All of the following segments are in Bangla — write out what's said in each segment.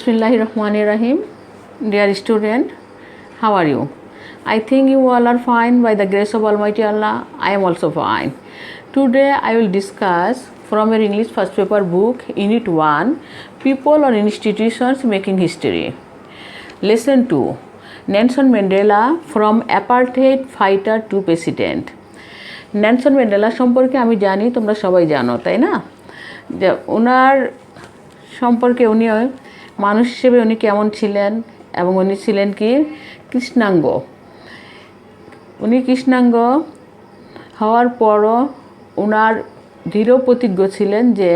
Bismillahirrahmanirrahim. Dear student, how are you? I think you all are fine by the grace of Almighty Allah. I am also fine. Today I will discuss from your English first paper book, Unit 1, People or Institutions Making History. Lesson 2, Nelson Mandela from Apartheid Fighter to President. Nelson Mandela সম্পর্কে আমি জানি, তোমরা সবাই জানো, তাই না? যে ওনার সম্পর্কে উনি মানুষ হিসেবে উনি কেমন ছিলেন এবং উনি ছিলেন কি কৃষ্ণাঙ্গ। উনি কৃষ্ণাঙ্গ হওয়ার পরও ওনার দৃঢ় প্রতিজ্ঞ ছিলেন যে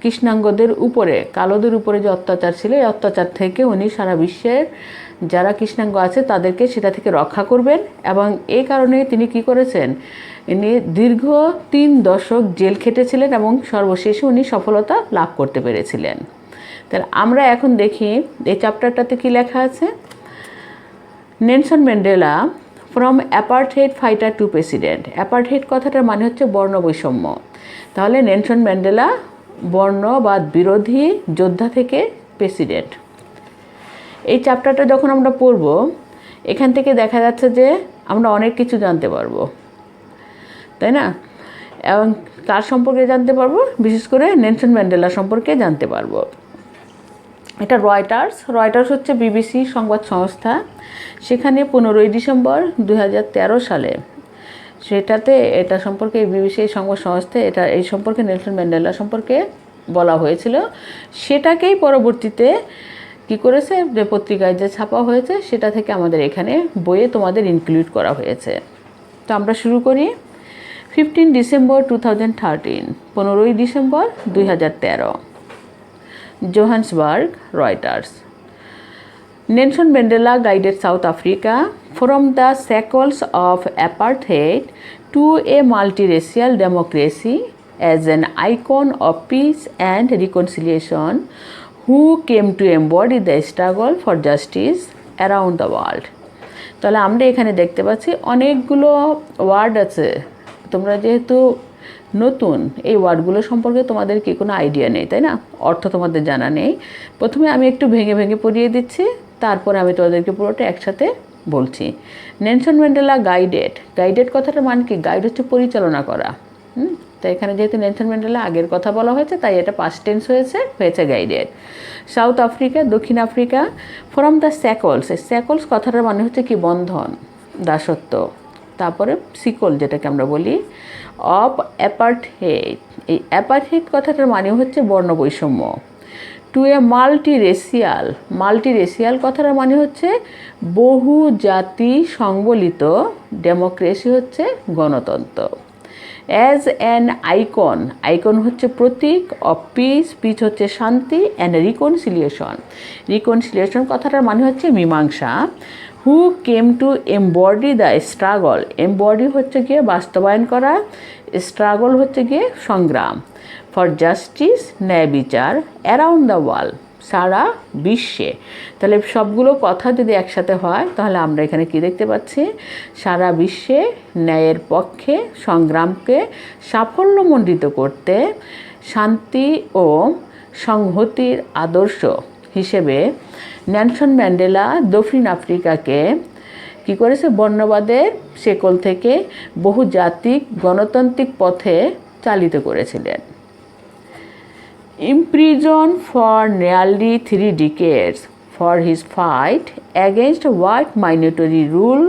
কৃষ্ণাঙ্গদের উপরে, কালোদের উপরে যে অত্যাচার ছিল, এই অত্যাচার থেকে উনি সারা বিশ্বের যারা কৃষ্ণাঙ্গ আছে তাদেরকে সেটা থেকে রক্ষা করবেন। এবং এই কারণে তিনি কি করেছেন, ইনি দীর্ঘ 3 দশক জেল খেটেছিলেন এবং সর্বশেষে উনি সফলতা লাভ করতে পেরেছিলেন। তাহলে আমরা এখন দেখি এই চ্যাপ্টারটাতে কি লেখা আছে। Nelson Mandela from apartheid fighter to president. Apartheid কথাটার মানে হচ্ছে বর্ণ বৈষম্য। তাহলে নেলসন ম্যান্ডেলা বর্ণবাদ বিরোধী যোদ্ধা থেকে প্রেসিডেন্ট। এই চ্যাপ্টারটা যখন আমরা পড়ব, এখান থেকে দেখা যাচ্ছে যে আমরা অনেক কিছু জানতে পারবো, তাই না? এবং তার সম্পর্কে জানতে পারবো, বিশেষ করে নেলসন ম্যান্ডেলা সম্পর্কে জানতে পারবো। এটা রয়টার্স হচ্ছে বিবিসি সংবাদ সংস্থা। সেখানে 15ই ডিসেম্বর 2013 সালে সেটাতে এটা সম্পর্কে বিবিসি সংবাদ সংস্থা এই সম্পর্কে নেলসন ম্যান্ডেলা সম্পর্কে বলা হয়েছিল। সেটাকেই পরবর্তীতে কি করেছে, যে পত্রিকায় যে ছাপা হয়েছে সেটা থেকে আমাদের এখানে বইয়ে তোমাদের ইনক্লুড করা হয়েছে। তো আমরা শুরু করি। 15 December 2013, 15ই December 2013, Johannesburg, Reuters. Nelson Mandela guided South Africa from the shackles of apartheid to a multiracial democracy as an icon of peace and reconciliation, who came to embody the struggle for justice around the world. তাহলে আমরা এখানে দেখতে পাচ্ছি অনেকগুলো ওয়ার্ড আছে। তোমরা যেহেতু নতুন, এই ওয়ার্ডগুলো সম্পর্কে তোমাদের কি কোনো আইডিয়া নেই, তাই না? অর্থ তোমাদের জানা নেই। প্রথমে আমি একটু ভেঙে ভেঙে পড়িয়ে দিচ্ছি, তারপরে আমি তোমাদেরকে পুরোটা একসাথে বলছি। নেলসন ম্যান্ডেলা গাইডেড কথাটা মানে কি? গাইড হচ্ছে পরিচালনা করা। তাই এখানে যেহেতু নেলসন ম্যান্ডেলা আগের কথা বলা হয়েছে, তাই এটা পাস্ট টেন্স হয়েছে গাইডেড। সাউথ আফ্রিকা, দক্ষিণ আফ্রিকা, ফ্রম দ্য স্যাকলস কথাটার মানে হচ্ছে কি? বন্ধন, দাসত্ব। তারপরে সিকল, যেটাকে আমরা বলি, অফ অ্যাপার্থেইড। এই অ্যাপার্থেইড কথাটার মানে হচ্ছে বর্ণ বৈষম্য। টু এ মাল্টিরেসিয়াল কথাটার মানে হচ্ছে বহু জাতি সংবলিত। ডেমোক্রেসি হচ্ছে গণতন্ত্র। অ্যাজ অ্যান আইকন হচ্ছে প্রতীক। অফ পিস হচ্ছে শান্তি। অ্যান্ড রিকনসিলিয়েশন কথাটার মানে হচ্ছে মীমাংসা। Who came to embody the struggle. Embody হচ্ছে গিয়ে বাস্তবায়ন করা, স্ট্রাগল হচ্ছে গিয়ে সংগ্রাম। ফর জাস্টিস, ন্যায় বিচার, অ্যারাউন্ড দ্য ওয়ার্ল্ড, সারা বিশ্বে। তাহলে সবগুলো কথা যদি একসাথে হয় তাহলে আমরা এখানে কি দেখতে পাচ্ছি? সারা বিশ্বে ন্যায়ের পক্ষে সংগ্রামকে সাফল্যমণ্ডিত করতে শান্তি ও সংহতির আদর্শ হিসেবে নেলসন ম্যান্ডেলা দক্ষিণ আফ্রিকাকে কি করেছে? বর্ণবাদের শেকল থেকে বহুজাতিক গণতান্ত্রিক পথে চালিত করেছিলেন। Imprisoned for nearly 3 decades for his fight against white minority rule,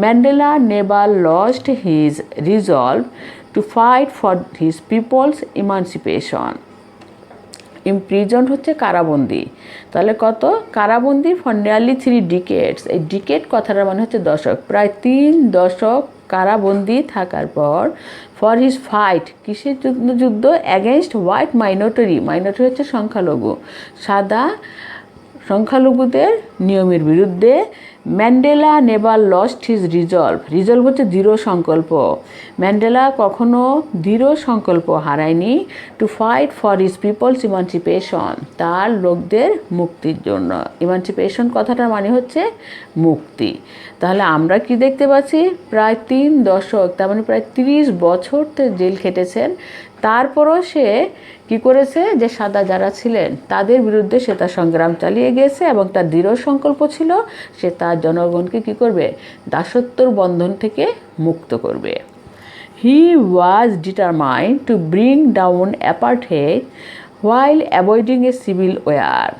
Mandela never lost his resolve to fight for his people's emancipation. ইমপ্রিজন্ড হচ্ছে কারাবন্দি। তাহলে কত? কারাবন্দি ফর নিয়ারলি 3 decades। এই ডিকেড কথাটার মানে হচ্ছে দশক। প্রায় 3 দশক কারাবন্দি থাকার পর ফর হিজ ফাইট, কিসের যুদ্ধ? অ্যাগেনস্ট হোয়াইট মাইনরিটি হচ্ছে সংখ্যালঘু, সাদা সংখ্যালঘুদের নিয়মের বিরুদ্ধে। Mandela never lost his resolve হচ্ছে দৃঢ় সংকল্প। ম্যান্ডেলা কখনো দৃঢ় সংকল্প হারায়নি to fight for his people's emancipation, তার লোকদের মুক্তির জন্য। ইমানসিপেশন কথাটার মানে হচ্ছে মুক্তি। তাহলে আমরা কি দেখতে পাচ্ছি, প্রায় 3 দশক, তার মানে প্রায় 30 বছর তো জেল খেটেছেন। তারপরও সে কি করেছে, যে সাদা যারা ছিলেন তাদের বিরুদ্ধে সে তার সংগ্রাম চালিয়ে গিয়েছে এবং তার দৃঢ় সংকল্প ছিল সে তার জনগণকে কি করবে, দাসত্বর বন্ধন থেকে মুক্ত করবে। He was determined to bring down apartheid while avoiding a civil war.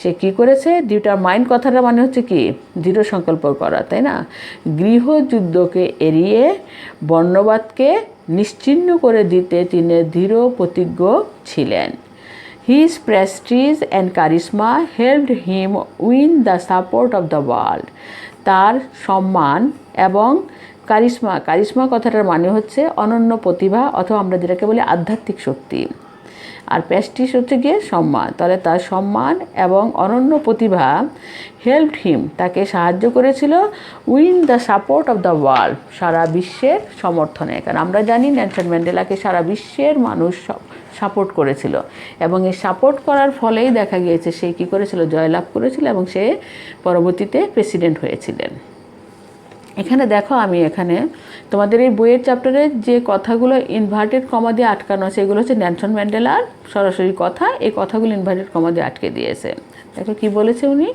সে কী করেছে, ডিটারমাইন্ড কথাটা মানে হচ্ছে কি, দৃঢ় সংকল্প করা, তাই না? গৃহযুদ্ধকে এড়িয়ে বর্ণবাদকে নিশ্চিহ্ন করে দিতে তিনি দৃঢ় প্রতিজ্ঞ ছিলেন। His prestige and charisma helped him win the support of the world. তার সম্মান এবং কারিশমা কথাটার মানে হচ্ছে অনন্য প্রতিভা, অথবা আমরা যেটাকে বলি আধ্যাত্মিক শক্তি। আর প্রেস্টিজ হচ্ছে গিয়ে সম্মান। তাহলে তার সম্মান এবং অনন্য প্রতিভা হেল্পড হিম, তাকে সাহায্য করেছিল win the support of the world, সারা বিশ্বের সমর্থনে। কারণ আমরা জানি নেলসন ম্যান্ডেলাকে সারা বিশ্বের মানুষ সাপোর্ট করেছিল এবং এই সাপোর্ট করার ফলেই দেখা গিয়েছে সে কী করেছিল, জয়লাভ করেছিল এবং সে পরবর্তীতে প্রেসিডেন্ট হয়েছিলেন। এখানে দেখো, আমি এখানে তোমাদের এই বইয়ের চ্যাপ্টারে যে কথাগুলো ইনভার্টেড কমা দিয়ে আটকানো আছে, এগুলো হচ্ছে নেলসন ম্যান্ডেলার সরাসরি কথা। এই কথাগুলো ইনভার্টেড কমা দিয়ে আটকে দিয়েছে। দেখো কি বলেছে উনি,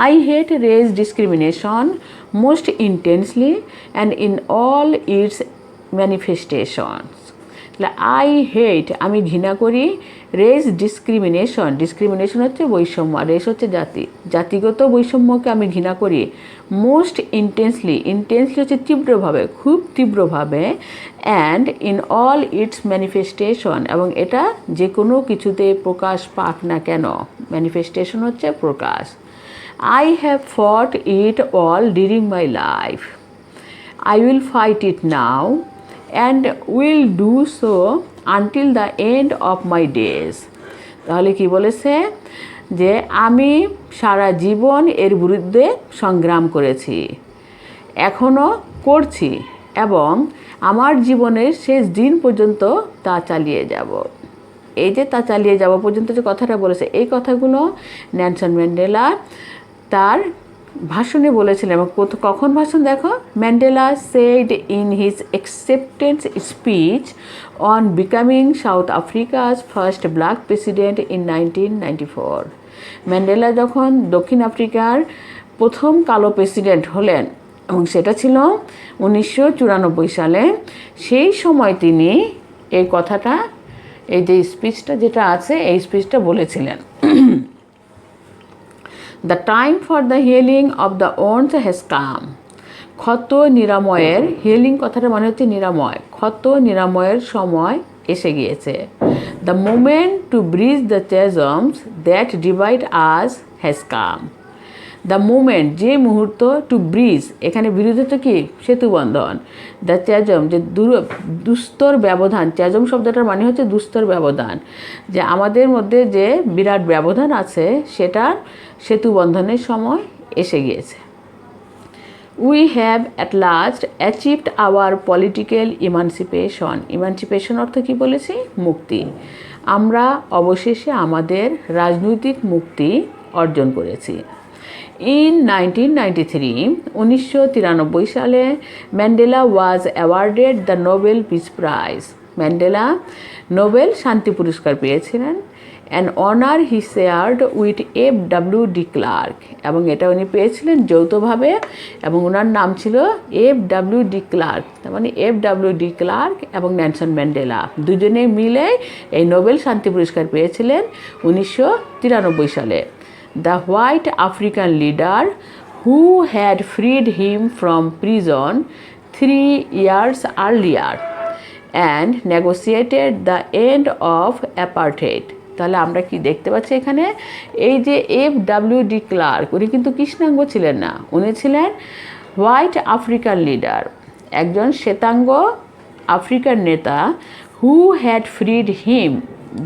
I hate race discrimination most intensely and in all it's manifestations. I hate, আমি ঘৃণা করি, রেস ডিসক্রিমিনেশন হচ্ছে বৈষম্য, আর রেস হচ্ছে জাতিগত বৈষম্যকে আমি ঘৃণা করি। মোস্ট ইন্টেন্সলি হচ্ছে তীব্রভাবে, খুব তীব্রভাবে, and in all it's manifestation, এবং এটা যে কোনো কিছুতে প্রকাশ পাক না কেন, ম্যানিফেস্টেশন হচ্ছে প্রকাশ। আই হ্যাভ ফট it all during my life, I will fight it now and will do so until the end of my days। তাহলে কি বলেছে, যে আমি সারা জীবন এর বিরুদ্ধে সংগ্রাম করেছি, এখনও করছি এবং আমার জীবনের শেষ দিন পর্যন্ত তা চালিয়ে যাব। এই যে তা চালিয়ে যাব পর্যন্ত যে কথাটা বলেছে, এই কথাগুলো নেলসন ম্যান্ডেলা তার ভাষণে বলেছিলেন। এবং কখন ভাষণ দেখো, Mandela said in his acceptance speech on becoming south আফ্রিকাস first black president in 1994। Mandela যখন দক্ষিণ আফ্রিকার প্রথম কালো প্রেসিডেন্ট হলেন, এবং সেটা ছিল 1994 সালে, সেই সময় তিনি এই কথাটা, এই যে স্পিচটা যেটা আছে, এই স্পিচটা বলেছিলেন। The time for the healing of the wounds has come. ক্ষত নিরাময়ের, হিলিং কথাটা মানে হচ্ছে নিরাময়, ক্ষত নিরাময়ের সময় এসে গিয়েছে। The moment to bridge the chasms that divide us has come. The moment, যে মুহূর্ত, টু ব্রিজ, এখানে ব্রিজ হচ্ছে কি, সেতু বন্ধন। দ্য চ্যাজম, যে দুস্তর ব্যবধান, চ্যাজম শব্দটার মানে হচ্ছে দুস্তর ব্যবধান, যে আমাদের মধ্যে যে বিরাট ব্যবধান আছে সেটার সেতু বন্ধনের সময় এসে গিয়েছে। We have at last achieved hour political emancipation অর্থ কী বলেছি, মুক্তি। আমরা অবশেষে আমাদের রাজনৈতিক মুক্তি অর্জন করেছি। In 1993 সালে Mandela was awarded the Nobel peace prize. Mandela Nobel শান্তি পুরস্কার পেয়েছিলেন। An honour he shared with F.W.D. Klerk, এবং এটা উনি পেয়েছিলেন যৌথভাবে, এবং ওনার নাম ছিল F.W.D. ক্লার্ক। তার মানে F.W.D. ক্লার্ক এবং নেলসন ম্যান্ডেলা দুজনে মিলে এই নোবেল শান্তি পুরস্কার পেয়েছিলেন 1993 সালে। The white African leader who had freed him from prison 3 years earlier and negotiated the end of apartheid। তাহলে আমরা কি দেখতে পাচ্ছি এখানে, এই যে F.W.D. ক্লার্ক, উনি কিন্তু কৃষ্ণাঙ্গ ছিলেন না, উনি ছিলেন হোয়াইট আফ্রিকান লিডার, একজন শ্বেতাঙ্গ আফ্রিকার নেতা, হু হ্যাড ফ্রিড হিম,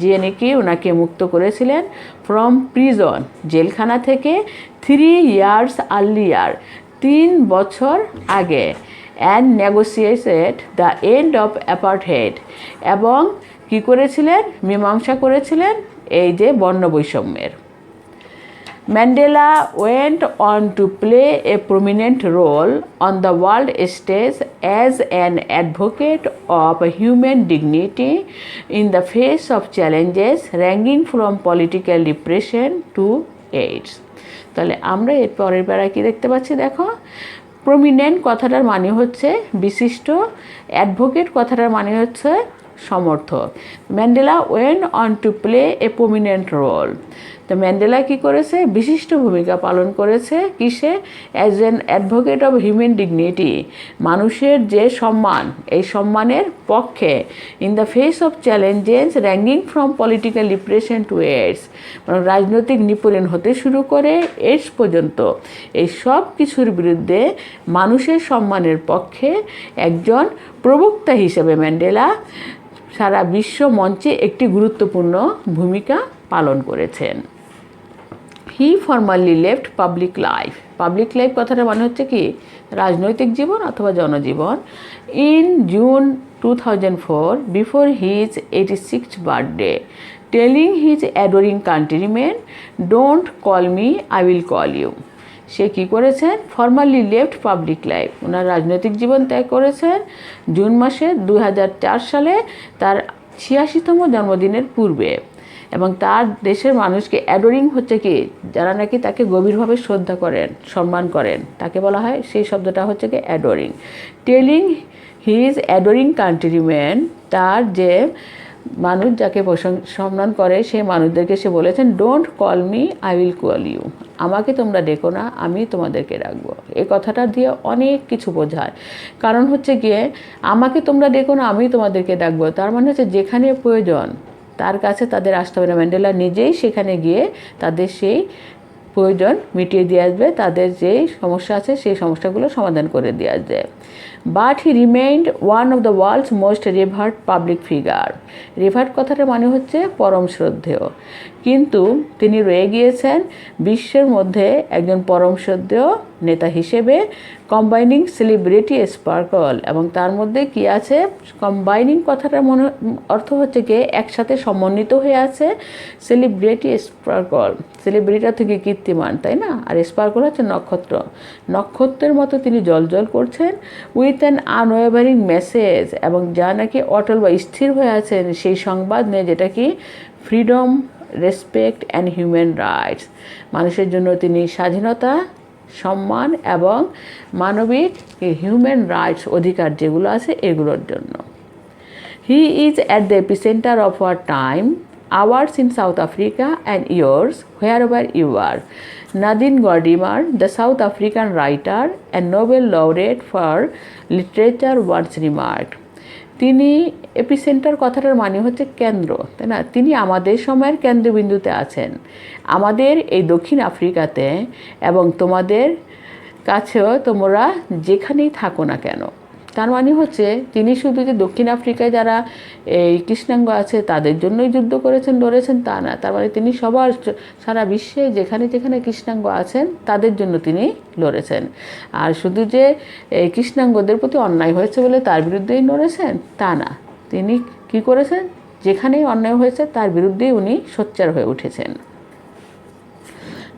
যে নাকি ওনাকে মুক্ত করেছিলেন, ফ্রম প্রিজন, জেলখানা থেকে, 3 years earlier, 3 বছর আগে, and negotiated the end of apartheid, এবং কী করেছিলেন, মীমাংসা করেছিলেন এই যে বর্ণ বৈষম্যের। Mandela went on to play a prominent role on the world stage as an advocate of human dignity in the face of challenges ranging from political repression to AIDS. তাহলে আমরা এর পরের বেলায় কী দেখতে পাচ্ছি, দেখো, প্রমিনেন্ট কথাটার মানে হচ্ছে বিশিষ্ট, অ্যাডভোকেট কথাটার মানে হচ্ছে সমর্থক। Mandela went on to play a prominent role, তো ম্যান্ডেলা কী করেছে, বিশিষ্ট ভূমিকা পালন করেছে কিসে, as an advocate of human dignity, মানুষের যে সম্মান, এই সম্মানের পক্ষে, in the face of challenges ranging from political repression to AIDS, মানে রাজনৈতিক নিপীড়ন হতে শুরু করে এইডস পর্যন্ত, এই সব কিছুর বিরুদ্ধে মানুষের সম্মানের পক্ষে একজন প্রবক্তা হিসেবে ম্যান্ডেলা সারা বিশ্ব মঞ্চে একটি গুরুত্বপূর্ণ ভূমিকা পালন করেছেন। He formally left public life, public life কথাটা মানে হচ্ছে কি, রাজনৈতিক জীবন অথবা জনজীবন, in June 2004 before his 86th birthday, telling his adoring countrymen, don't call me, I will call you. সে কী করেছেন, ফর্মালি লেফট পাবলিক লাইফ, ওনার রাজনৈতিক জীবন ত্যাগ করেছেন জুন মাসে 2004 সালে তার 86তম জন্মদিনের পূর্বে, এবং তার দেশের মানুষকে অ্যাডোরিং হচ্ছে কি, যারা নাকি তাকে গভীরভাবে শ্রদ্ধা করেন, সম্মান করেন, তাকে বলা হয়, সেই শব্দটা হচ্ছে কি অ্যাডোরিং। টেলিং হিজ অ্যাডোরিং কান্ট্রিম্যান, তার যে মানুষ যাকে সম্মান করে সেই মানুষদেরকে সে বলেছেন, don't call me, I will call you, আমাকে তোমরা ডেকো না, আমি তোমাদেরকে ডাকবো। এই কথাটা দিয়ে অনেক কিছু বোঝায়, কারণ হচ্ছে গিয়ে আমাকে তোমরা ডেকো না, আমি তোমাদেরকে ডাকবো, তার মানে হচ্ছে যেখানে প্রয়োজন তার কাছে তাদের আসতে হবে না, ম্যান্ডেলা নিজেই সেখানে গিয়ে তাদের সেই প্রয়োজন মিটিয়ে দিয়ে আসবে, তাদের যেই সমস্যা আছে সেই সমস্যাগুলো সমাধান করে দিয়ে আসবে। But he remained one of the world's most revered public figure, revered কথাটা মানে হচ্ছে পরম শ্রদ্ধেয়, কিন্তু তিনি রয়ে গিয়েছেন বিশ্বের মধ্যে একজন পরম শ্রদ্ধেয় নেতা হিসেবে, কম্বাইনিং সেলিব্রিটি স্পার্কল, এবং তার মধ্যে কি আছে, কম্বাইনিং কথাটার অর্থ হচ্ছে কি একসাথে সমন্বিত হয়ে আছে, সেলিব্রিটি স্পার্কল, সেলিব্রিটি থেকে কীর্তিমান, তাই না, আর স্পার্কল হচ্ছে নক্ষত্র, নক্ষত্রের মতো তিনি জ্বলজ্বল করছেন, উইথ অ্যান আনওয়েভারিং মেসেজ, এবং যা নাকি অটল বা স্থির হয়ে আছেন সেই সংবাদ নিয়ে, যেটা কি freedom, respect and human rights, মানুষের জন্য তিনি স্বাধীনতা, সম্মান এবং মানবিক হিউম্যান রাইটস অধিকার যেগুলো আছে এগুলোর জন্য। He is at the epicentre of our time, ours in South Africa and years wherever you are. Nadine Gordimer, the South African writer and Nobel laureate for literature, once remarked, তিনি এপিসেন্টার কথাটার মানে হচ্ছে কেন্দ্র, তাই না, তিনি আমাদের সময়ের কেন্দ্রবিন্দুতে আছেন, আমাদের এই দক্ষিণ আফ্রিকাতে, এবং তোমাদের কাছেও তোমরা যেখানেই থাকো না কেন। তার মানে হচ্ছে তিনি শুধু যে দক্ষিণ আফ্রিকায় যারা এই কৃষ্ণাঙ্গ আছে তাদের জন্যই যুদ্ধ করেছেন, লড়েছেন তা না, তার মানে তিনি সবার, সারা বিশ্বে যেখানে যেখানে কৃষ্ণাঙ্গ আছেন তাদের জন্য তিনি লড়েছেন। আর শুধু যে এই কৃষ্ণাঙ্গদের প্রতি অন্যায় হয়েছে বলে তার বিরুদ্ধেই লড়েছেন তা না, তিনি কি করেছেন, যেখানেই অন্যায় হয়েছে তার বিরুদ্ধেই উনি সোচ্চার হয়ে উঠেছেন।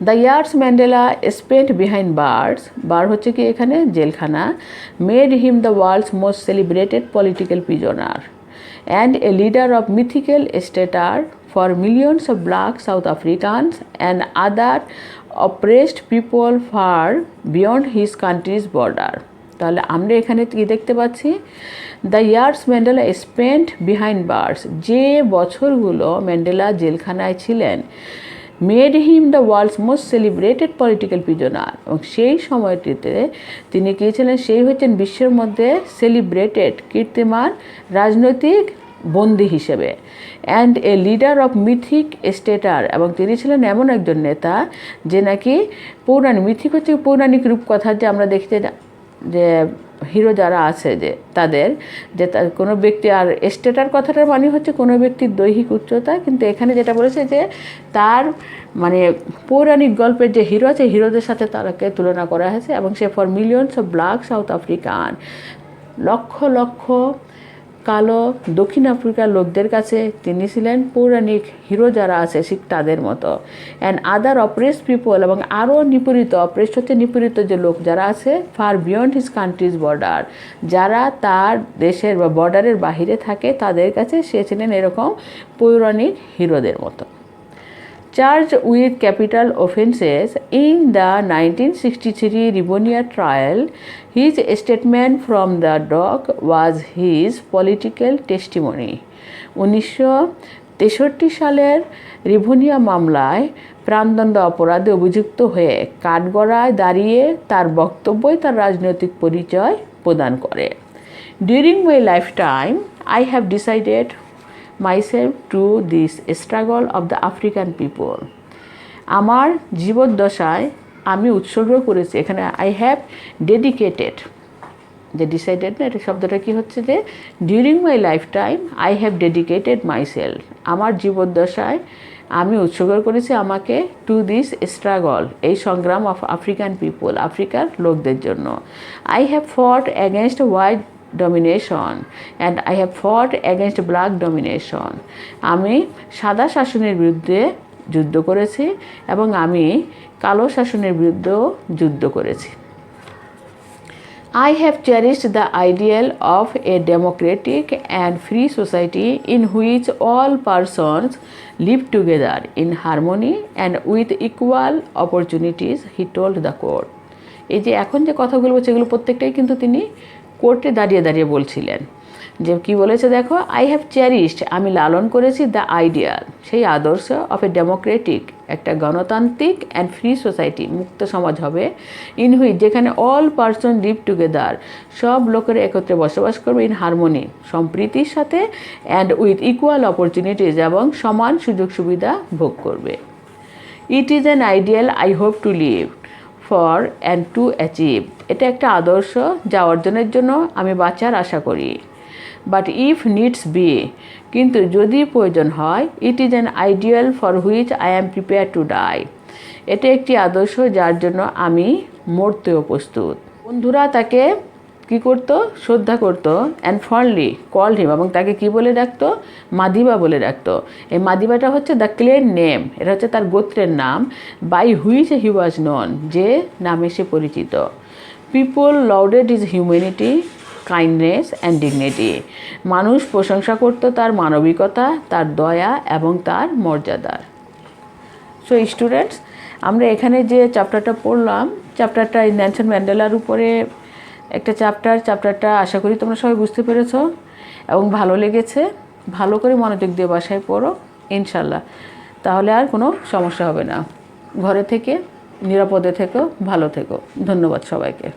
The years Mandela spent behind bars, bar হচ্ছে কি এখানে জেলখানা, made him the world's most celebrated political prisoner and a leader of mythical stature for millions of black South Africans and other oppressed people far beyond his country's border. তাহলে আমরা এখানে কী দেখতে পাচ্ছি, the years Mandela spent behind bars, যে বছরগুলো ম্যান্ডেলা জেলখানায় ছিলেন, made him the world's most celebrated political prisoner, এবং সেই সময়টিতে তিনি কী ছিলেন, সেই হচ্ছেন বিশ্বের মধ্যে সেলিব্রেটেড, কীর্তিমান রাজনৈতিক বন্দী হিসেবে, and a leader of mythic stature, এবং তিনি ছিলেন এমন একজন নেতা যে নাকি পৌরাণিক, মিথিক হচ্ছে পৌরাণিক রূপকথা, যে আমরা দেখতে যে হিরো যারা আছে যে তাদের যে কোনো ব্যক্তি, আর স্টেটার কথাটার মানে হচ্ছে কোনো ব্যক্তির দৈহিক উচ্চতা, কিন্তু এখানে যেটা বলেছে যে তার মানে পৌরাণিক গল্পের যে হিরো আছে হিরোদের সাথে তাকে তুলনা করা হয়েছে, এবং সে for millions of black South African, লক্ষ লক্ষ কালো দক্ষিণ আফ্রিকার লোকদের কাছে তিনি ছিলেন পৌরাণিক হিরো যারা আছে ঠিক তাদের মতো। অ্যান্ড আদার অপ্রেস পিপল, এবং আরও নিপীড়িত, অপ্রেস হচ্ছে নিপীড়িত যে লোক যারা আছে, far beyond his country's border, যারা তার দেশের বা বর্ডারের বাহিরে থাকে তাদের কাছে সে ছিলেন এরকম পৌরাণিক হিরোদের মতো। Charged with capital offences in the 1963 Rivonia trial, his statement from the dock was his political testimony. 1963 সালের রিভোনিয়া মামলায় প্রাণদণ্ড অপরাধে অভিযুক্ত হয়ে কাঠগড়ায় দাঁড়িয়ে তার বক্তব্যই তার রাজনৈতিক পরিচয় প্রদান করে। During my lifetime, I have decided myself to this struggle of the African people. আমার জীবদ্দশায় আমি উৎসর্গ করেছি, এখানে আই হ্যাভ ডেডিকেটেড, যে ডিসাইডেড না, এটা শব্দটা কি হচ্ছে যে during my life time I have dedicated myself, আমার জীবদ্দশায় আমি উৎসর্গ করেছি আমাকে টু দিস স্ট্রাগল, এই সংগ্রাম অফ আফ্রিকান পিপল, আফ্রিকার লোকদের জন্য। আই হ্যাভ ফট against white domination and I have fought against black domination. আমি সাদা শাসনের বিরুদ্ধে যুদ্ধ করেছি এবং আমি কালো শাসনের বিরুদ্ধেও যুদ্ধ করেছি। I have cherished the ideal of a democratic and free society in which all persons live together in harmony and with equal opportunities, he told the court. এই যে এখন যে কথাগুলো বলছে এগুলো প্রত্যেকটাই কিন্তু তিনি কোর্টে দাঁড়িয়ে দাঁড়িয়ে বলছিলেন। যে কি বলেছে দেখো, আই হ্যাভ চেরিশড, আমি লালন করেছি দ্য আইডিয়াল, সেই আদর্শ অফ এ ডেমোক্রেটিক, একটা গণতান্ত্রিক অ্যান্ড ফ্রি সোসাইটি, মুক্ত সমাজ হবে, ইন হুইচ, যেখানে অল পারসন লিভ টুগেদার, সব লোকের একত্রে বসবাস করবে, ইন হারমোনি, সম্প্রীতির সাথে, অ্যান্ড উইথ ইকুয়াল অপরচুনিটিজ, এবং সমান সুযোগ সুবিধা ভোগ করবে। It is an ideal I hope to live for and to achieve, এটা একটা আদর্শ যা অর্জনের জন্য আমি বাঁচার আশা করি। বাট ইফ নিডস বি, কিন্তু যদি প্রয়োজন হয়, it is an ideal for which I am prepare to die, এটা একটি আদর্শ যার জন্য আমি মরতেও প্রস্তুত। বন্ধুরা তাকে কি করতো, শ্রদ্ধা করতো, অ্যান্ড ফন্ডলি কল্ড হিম, এবং তাকে কি বলে ডাকতো, মাদিবা বলে ডাকতো। এই মাদিবাটা হচ্ছে দ্য ক্লেন নেম, এটা হচ্ছে তার গোত্রের নাম, বাই হুইচ হি ওয়াজ নন, যে নামে সে পরিচিত। People lauded his humanity, kindness and dignity, মানুষ প্রশংসা করতো তার মানবিকতা, তার দয়া এবং তার মর্যাদার। সো স্টুডেন্টস, আমরা এখানে যে চ্যাপ্টারটা পড়লাম, চ্যাপ্টারটা নেলসন ম্যান্ডেলার উপরে একটা চ্যাপ্টারটা আশা করি তোমরা সবাই বুঝতে পেরেছো এবং ভালো লেগেছে। ভালো করে মনোযোগ দিয়ে বাসায় পড়ো ইনশাল্লাহ, তাহলে আর কোনো সমস্যা হবে না। ঘরে থেকে নিরাপদে থেকো, ভালো থেকো। ধন্যবাদ সবাইকে।